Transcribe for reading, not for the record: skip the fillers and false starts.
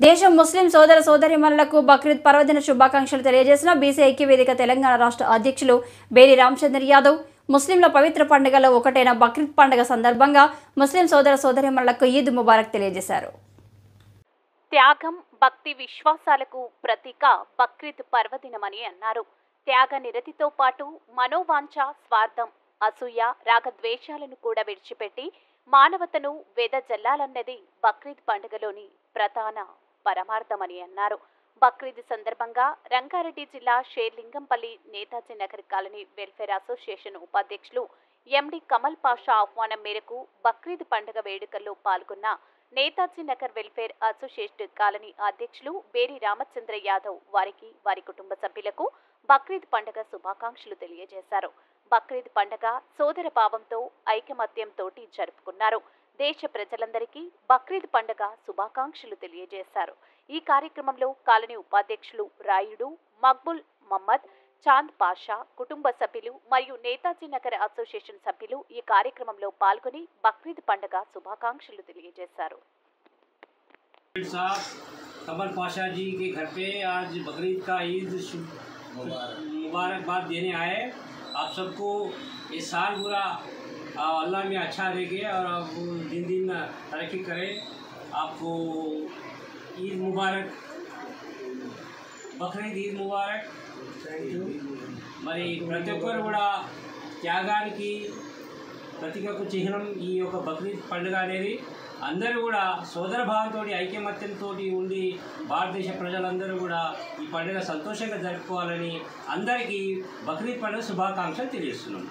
దేశం ముస్లిం సోదర సోదరీమణులకు బక్రీద్ పర్వదిన శుభాకాంక్షలు తెలియజేసిన బీసీ ఐక్యవేదిక తెలంగాణ రాష్ట్ర అధ్యక్షులు బేరి రామచంద్ర యాదవ్ ముస్లింల పవిత్ర పండుగలో ఒకటైన బక్రీద్ పండుగ సందర్భంగా ముస్లిం సోదర సోదరీమణులకు ఈద్ ముబారక్ తెలియజేశారు. త్యాగం, భక్తి, విశ్వాసాలకు ప్రతీక బక్రీద్ పర్వదినమని అన్నారు. త్యాగ నిరతితో పాటు మనోవాంఛ, స్వార్థం, అసూయ, రాగద్వేషాలను కూడా విడిచిపెట్టి మానవతను వెదజల్లాలన్నది బక్రీద్ పండుగలోని ప్రధాన పరమార్థమని అన్నారు. బక్రీద్ సందర్భంగా రంగారెడ్డి జిల్లా Serilingampally Netaji Nagar colony welfare association ఉపాధ్యక్షులు ఎండి కమల్ పాషా ఆహ్వానం మేరకు బక్రీద్ పండుగ వేడుకల్లో పాల్గొన్న Netaji Nagar welfare association colony అధ్యక్షులు బేరి రామచంద్ర యాదవ్ వారికి, వారి కుటుంబ సభ్యులకు బక్రీద్ పండుగ శుభాకాంక్షలు తెలియజేశారు. బక్రీద్ పండుగ సోదర భావంతో, ఐకమత్యంతో జరుపుకున్నారు. దేశ ప్రజలందరికీ బక్రీద్ పండుగ శుభాకాంక్షలు తెలియజేశారు. ఈ కార్యక్రమంలో కాలనీ ఉపాధ్యక్షులు రాయుడు, మక్బుల్ మహమ్మద్, చాంద్ పాషా, కుటుంబ సభ్యులు మరియు నేతాజీ నగర్ అసోసియేషన్ సభ్యులు ఈ కార్యక్రమంలో పాల్గొని బక్రీద్ పండుగ శుభాకాంక్షలు తెలియజేశారు. कमल पाशा जी के घर पे आज बकरीद का ईद मुबारकबाद देने आए। आप सबको ये साल पूरा अल्लाह में अच्छा देखे और आप दिन दिन तरक्की करें। आपको ईद मुबारक, बकरीद ईद मुबारक। మరి ప్రతి ఒక్కరు కూడా త్యాగానికి ప్రతీకకు చిహ్నం ఈ యొక్క బక్రీద్ పండుగ అనేది. అందరూ కూడా సోదర భావంతో, ఐకమత్యంతో ఉండి భారతదేశ ప్రజలందరూ కూడా ఈ పండుగ సంతోషంగా జరుపుకోవాలని అందరికీ బక్రీద్ పండుగ శుభాకాంక్షలు తెలియజేస్తున్నాం.